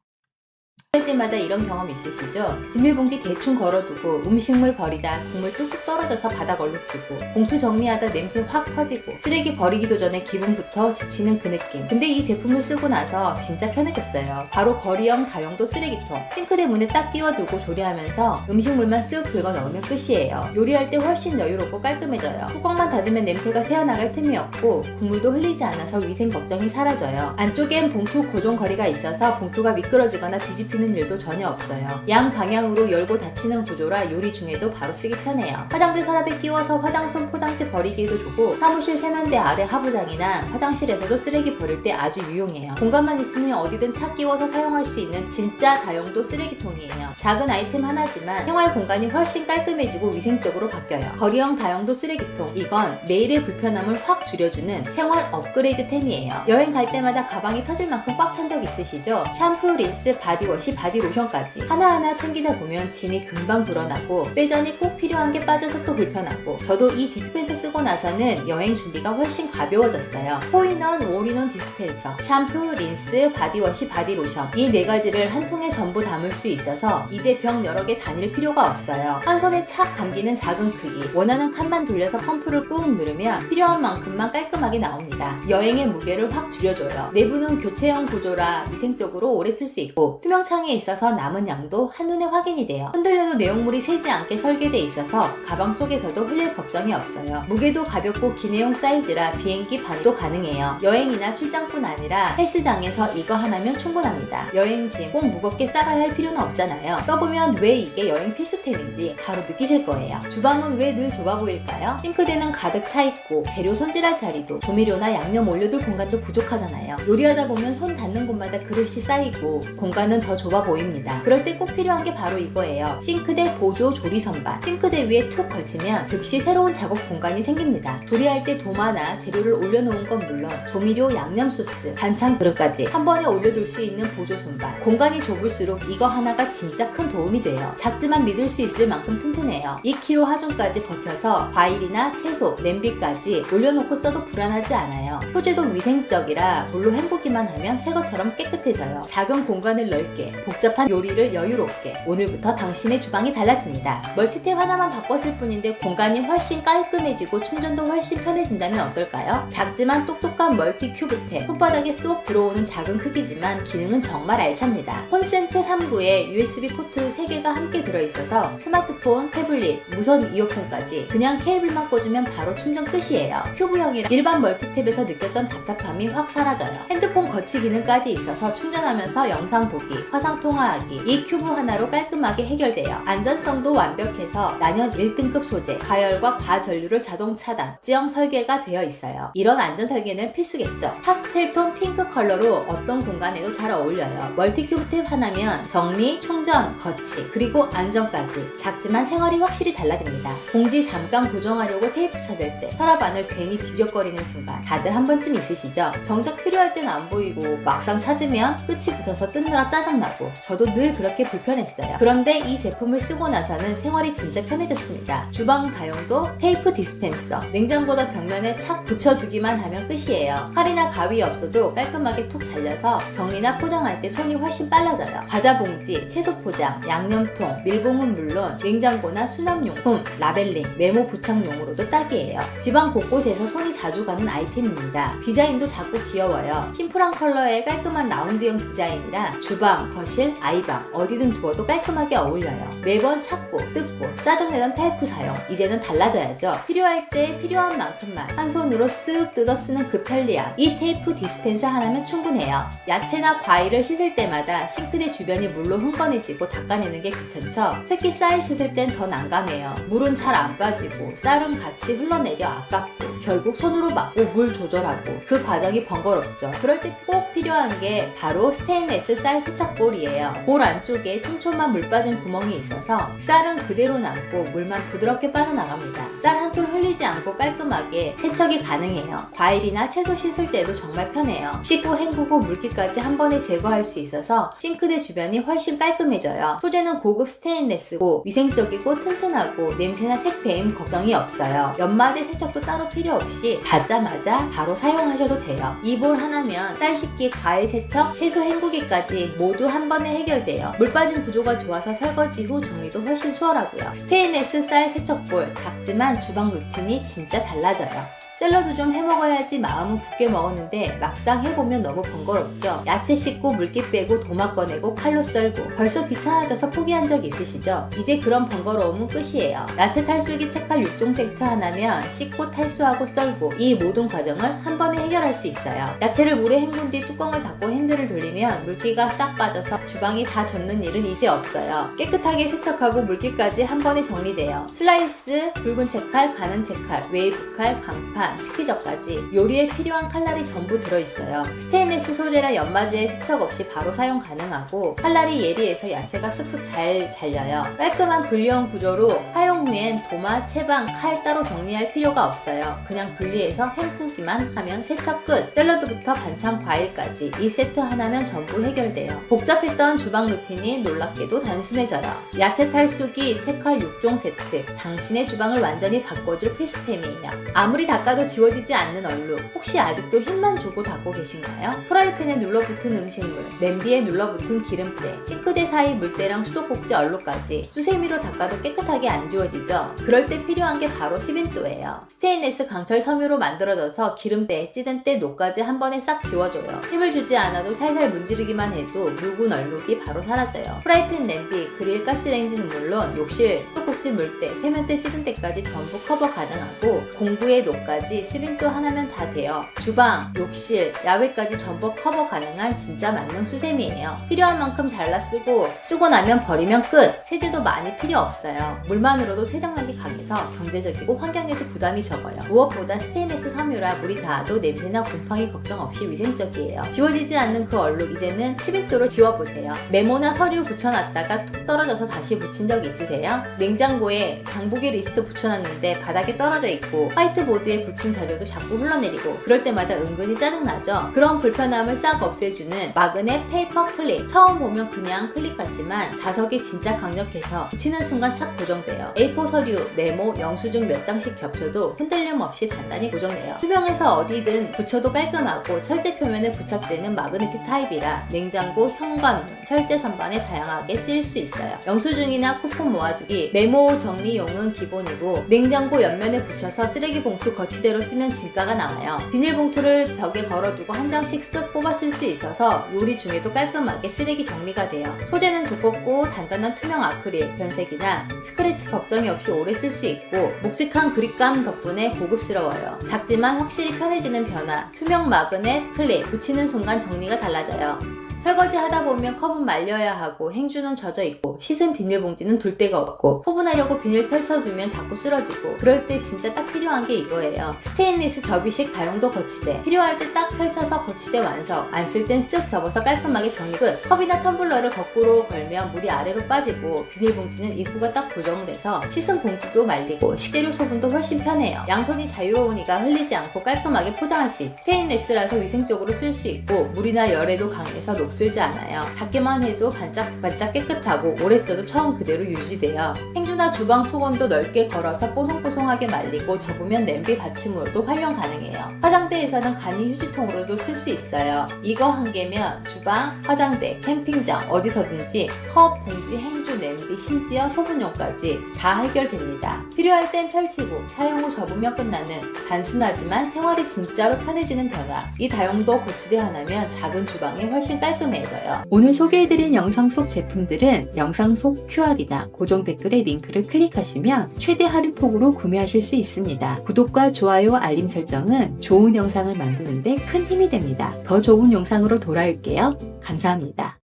할 때마다 이런 경험 있으시죠? 비닐봉지 대충 걸어두고 음식물 버리다 국물 뚝뚝 떨어져서 바닥 얼룩지고 봉투 정리하다 냄새 확 퍼지고 쓰레기 버리기도 전에 기분부터 지치는 그 느낌. 근데 이 제품을 쓰고 나서 진짜 편해졌어요. 바로 거리형 다용도 쓰레기통. 싱크대 문에 딱 끼워두고 조리하면서 음식물만 쓱 긁어 넣으면 끝이에요. 요리할 때 훨씬 여유롭고 깔끔해져요. 뚜껑만 닫으면 냄새가 새어나갈 틈이 없고 국물도 흘리지 않아서 위생 걱정이 사라져요. 안쪽엔 봉투 고정 거리가 있어서 봉투가 미끄러지거나 뒤집히는 일도 전혀 없어요. 양 방향으로 열고 닫히는 구조라 요리 중에도 바로 쓰기 편해요. 화장대 서랍에 끼워서 화장솜 포장지 버리기에도 좋고 사무실 세면대 아래 하부장이나 화장실에서도 쓰레기 버릴 때 아주 유용해요. 공간만 있으면 어디든 차 끼워서 사용할 수 있는 진짜 다용도 쓰레기통이에요. 작은 아이템 하나지만 생활 공간이 훨씬 깔끔해지고 위생적으로 바뀌어요. 거리형 다용도 쓰레기통. 이건 매일의 불편함을 확 줄여주는 생활 업그레이드템이에요. 여행 갈 때마다 가방이 터질 만큼 꽉 찬 적 있으시죠? 샴푸, 린스, 바디워시, 바디로션까지 하나하나 챙기다 보면 짐이 금방 불어나고 빼전이 꼭 필요한 게 빠져서 또 불편하고 저도 이 디스펜서 쓰고 나서는 여행 준비가 훨씬 가벼워졌어요. 4인원, 올인원 디스펜서, 샴푸, 린스, 바디워시, 바디로션 이 네 가지를 한 통에 전부 담을 수 있어서 이제 병 여러 개 다닐 필요가 없어요. 한 손에 착 감기는 작은 크기 원하는 칸만 돌려서 펌프를 꾹 누르면 필요한 만큼만 깔끔하게 나옵니다. 여행의 무게를 확 줄여줘요. 내부는 교체형 구조라 위생적으로 오래 쓸 수 있고 투명창에 있어서 남은 양도 한눈에 확인이 돼요. 흔들려도 내용물이 새지 않게 설계돼 있어서 가방 속에서도 흘릴 걱정이 없어요. 무게도 가볍고 기내용 사이즈라 비행기 반도 가능해요. 여행이나 출장뿐 아니라 헬스장에서 이거 하나면 충분합니다. 여행짐 꼭 무겁게 싸가야 할 필요는 없잖아요. 써보면 왜 이게 여행 필수템인지 바로 느끼실 거예요. 주방은 왜 늘 좁아 보일까요? 싱크대는 가득 차 있고 재료 손질할 자리도 조미료나 양념 올려둘 공간도 부족하잖아요. 요리하다 보면 손 닿는 곳마다 그릇이 쌓이고 공간은 더 좁아 보입니다. 그럴 때 꼭 필요한 게 바로 이거예요. 싱크대 보조 조리 선반. 싱크대 위에 툭 걸치면 즉시 새로운 작업 공간이 생깁니다. 조리할 때 도마나 재료를 올려놓은 건 물론 조미료, 양념 소스, 반찬 그릇까지 한 번에 올려둘 수 있는 보조 선반. 공간이 좁을수록 이거 하나가 진짜 큰 도움이 돼요. 작지만 믿을 수 있을 만큼 튼튼해요. 2kg 하중까지 버텨서 과일이나 채소, 냄비까지 올려놓고 써도 불안하지 않아요. 소재도 위생적이라 물로 헹구기만 하면 새 것처럼 깨끗해져요. 작은 공간을 넓게 복잡한 요리를 여유롭게 오늘부터 당신의 주방이 달라집니다. 멀티탭 하나만 바꿨을 뿐인데 공간이 훨씬 깔끔해지고 충전도 훨씬 편해진다면 어떨까요? 작지만 똑똑한 멀티 큐브탭 손바닥에 쏙 들어오는 작은 크기지만 기능은 정말 알찹니다. 콘센트 3구에 USB 포트 3개가 함께 들어있어서 스마트폰, 태블릿, 무선 이어폰까지 그냥 케이블만 꽂으면 바로 충전 끝이에요. 큐브형이라 일반 멀티탭에서 느꼈던 답답함이 확 사라져요. 핸드폰 거치 기능까지 있어서 충전하면서 영상 보기, 화상 통화하기 이 큐브 하나로 깔끔하게 해결돼요. 안전성도 완벽해서 난연 1등급 소재, 가열과 과전류를 자동 차단, 지형 설계가 되어 있어요. 이런 안전 설계는 필수겠죠. 파스텔톤 핑크 컬러로 어떤 공간에도 잘 어울려요. 멀티 큐브 탭 하나면 정리, 충전, 거치, 그리고 안전까지 작지만 생활이 확실히 달라집니다. 봉지 잠깐 고정하려고 테이프 찾을 때 서랍 안을 괜히 뒤적거리는 순간 다들 한 번쯤 있으시죠? 정작 필요할 땐 안 보이고 막상 찾으면 끝이 붙어서 뜯느라 짜증나고 저도 늘 그렇게 불편했어요. 그런데 이 제품을 쓰고 나서는 생활이 진짜 편해졌습니다. 주방 다용도 테이프 디스펜서, 냉장고다 벽면에 착 붙여두기만 하면 끝이에요. 칼이나 가위 없어도 깔끔하게 톡 잘려서 정리나 포장할 때 손이 훨씬 빨라져요. 과자 봉지, 채소 포장, 양념통, 밀봉은 물론 냉장고나 수납용품, 라벨링, 메모 부착용으로도 딱이에요. 집안 곳곳에서 손이 자주 가는 아이템입니다. 디자인도 작고 귀여워요. 심플한 컬러의 깔끔한 라운드형 디자인이라 주방, 거실, 아이방 어디든 두어도 깔끔하게 어울려요. 매번 찾고 뜯고 짜증내던 테이프 사용 이제는 달라져야죠. 필요할 때 필요한 만큼만 한 손으로 쓱 뜯어 쓰는 그 편리함. 이 테이프 디스펜서 하나면 충분해요. 야채나 과일을 씻을 때마다 싱크대 주변이 물로 흥건해지고 닦아내는 게 귀찮죠? 특히 쌀 씻을 땐 더 난감해요. 물은 잘 안 빠지고 쌀은 같이 흘러내려 아깝고 결국 손으로 막고 물 조절하고 그 과정이 번거롭죠. 그럴 때 꼭 필요한 게 바로 스테인레스 쌀 세척볼이에요. 볼 안쪽에 촘촘한 물 빠진 구멍이 있어서 쌀은 그대로 남고 물만 부드럽게 빠져나갑니다. 쌀 한 톨 흘리지 않고 깔끔하게 세척이 가능해요. 과일이나 채소 씻을 때도 정말 편해요. 씻고 헹구고 물기까지 한 번에 제거할 수 있어서 싱크대 주변이 훨씬 깔끔해져요. 소재는 고급 스테인레스고 위생적이고 튼튼하고 냄새나 색 배임 걱정이 없어요. 연마제 세척도 따로 필요 없이 받자마자 바로 사용하셔도 돼요. 이 볼 하나면 쌀 씻기, 과일 세척, 채소 헹구기까지 모두 한 번에 해결돼요. 물 빠진 구조가 좋아서 설거지 후 정리도 훨씬 수월하고요. 스테인레스 쌀 세척볼 작지만 주방 루틴이 진짜 달라져요. 샐러드 좀 해먹어야지 마음은 굳게 먹었는데 막상 해보면 너무 번거롭죠. 야채 씻고 물기 빼고 도마 꺼내고 칼로 썰고 벌써 귀찮아져서 포기한 적 있으시죠? 이제 그런 번거로움은 끝이에요. 야채 탈수기 채칼 6종 세트 하나면 씻고 탈수하고 썰고 이 모든 과정을 한 번에 해결할 수 있어요. 야채를 물에 헹군 뒤 뚜껑을 닫고 핸들을 돌리면 물기가 싹 빠져서 주방이 다 젖는 일은 이제 없어요. 깨끗하게 세척하고 물기까지 한 번에 정리돼요. 슬라이스, 굵은 채칼, 가는 채칼, 웨이브 칼, 강판, 식기젓까지 요리에 필요한 칼날이 전부 들어있어요. 스테인리스 소재라 연마지에 세척 없이 바로 사용 가능하고 칼날이 예리해서 야채가 쓱쓱 잘 잘려요. 깔끔한 분리형 구조로 사용 후엔 도마, 채방, 칼 따로 정리할 필요가 없어요. 그냥 분리해서 헹구기만 하면 세척 끝! 샐러드부터 반찬, 과일까지 이 세트 하나면 전부 해결돼요. 복잡했던 주방 루틴이 놀랍게도 단순해져요. 야채 탈수기, 채칼 6종 세트 당신의 주방을 완전히 바꿔줄 필수템이에요. 아무리 닦아도 지워지지 않는 얼룩 혹시 아직도 힘만 주고 닦고 계신가요? 프라이팬에 눌러붙은 음식물, 냄비에 눌러붙은 기름때, 싱크대 사이 물때랑 수도꼭지 얼룩까지 수세미로 닦아도 깨끗하게 안 지워지죠? 그럴 때 필요한 게 바로 스빈또예요. 스테인리스 강철 섬유로 만들어져서 기름때, 찌든 때, 녹까지 한 번에 싹 지워줘요. 힘을 주지 않아도 살살 문지르기만 해도 묽은 얼룩이 바로 사라져요. 프라이팬, 냄비, 그릴, 가스레인지는 물론 욕실, 수도꼭지 물때, 세면대, 찌든 때까지 전부 커버 가능하고 공구의 녹까지 스빈또 하나면 다 돼요. 주방, 욕실, 야외까지 전부 커버 가능한 진짜 만능 수세미예요. 필요한 만큼 잘라 쓰고 나면 버리면 끝! 세제도 많이 필요 없어요. 물만으로도 세정력이 강해서 경제적이고 환경에도 부담이 적어요. 무엇보다 스테인리스 섬유라 물이 닿아도 냄새나 곰팡이 걱정 없이 위생적이에요. 지워지지 않는 그 얼룩 이제는 스빈또로 지워보세요. 메모나 서류 붙여놨다가 툭 떨어져서 다시 붙인 적 있으세요? 냉장고에 장보기 리스트 붙여놨는데 바닥에 떨어져 있고 화이트보드에 붙인 자료도 자꾸 흘러내리고 그럴 때마다 은근히 짜증나죠? 그런 불편함을 싹 없애주는 마그넷 페이퍼 클립. 처음 보면 그냥 클립 같지만 자석이 진짜 강력해서 붙이는 순간 착 고정돼요. A4 서류, 메모, 영수증 몇 장씩 겹쳐도 흔들림 없이 단단히 고정돼요. 투명해서 어디든 붙여도 깔끔하고 철제 표면에 부착되는 마그네틱 타입이라 냉장고, 현관문, 철제 선반에 다양하게 쓰일 수 있어요. 영수증이나 쿠폰 모아두기, 메모 정리용은 기본이고 냉장고 옆면에 붙여서 쓰레기 봉투 거치대로 쓰면 진가가 나와요. 비닐봉투를 벽에 걸어두고 한 장씩 쓱 뽑아 쓸 수 있어서 요리 중에도 깔끔하게 쓰레기 정리가 돼요. 소재는 두껍고 단단한 투명 아크릴, 변색이나 스크래치 걱정이 없이 오래 쓸 수 있고 묵직한 그립감 덕분에 고급스러워요. 작지만 확실히 편해지는 변화. 투명 마그넷 클립, 붙이는 순간 정리가 달라져요. 설거지 하다 보면 컵은 말려야 하고 행주는 젖어 있고 씻은 비닐봉지는 둘 데가 없고 소분하려고 비닐 펼쳐두면 자꾸 쓰러지고 그럴 때 진짜 딱 필요한 게 이거예요. 스테인리스 접이식 다용도 거치대. 필요할 때 딱 펼쳐서 거치대 완성. 안 쓸 땐 쓱 접어서 깔끔하게 정리 끝. 컵이나 텀블러를 거꾸로 걸면 물이 아래로 빠지고 비닐봉지는 입구가 딱 고정돼서 씻은 봉지도 말리고 식재료 소분도 훨씬 편해요. 양손이 자유로우니까 흘리지 않고 깔끔하게 포장할 수 있고 스테인리스라서 위생적으로 쓸 수 있고 물이나 열에도 강해서 녹슬지 않아요. 닦기만 해도 반짝반짝 깨끗하고 오래 써도 처음 그대로 유지돼요. 행주나 주방 소원도 넓게 걸어서 뽀송뽀송하게 말리고 접으면 냄비 받침으로도 활용 가능해요. 화장대에서는 간이 휴지통으로도 쓸 수 있어요. 이거 한 개면 주방, 화장대, 캠핑장 어디서든지 컵, 봉지, 행주, 냄비, 심지어 소분용까지 다 해결됩니다. 필요할 땐 펼치고 사용 후 접으면 끝나는 단순하지만 생활이 진짜로 편해지는 변화. 이 다용도 거치대 하나면 작은 주방이 훨씬 깔끔해요. 깔끔해져요. 오늘 소개해드린 영상 속 제품들은 영상 속 QR이나 고정 댓글의 링크를 클릭하시면 최대 할인폭으로 구매하실 수 있습니다. 구독과 좋아요, 알림 설정은 좋은 영상을 만드는데 큰 힘이 됩니다. 더 좋은 영상으로 돌아올게요. 감사합니다.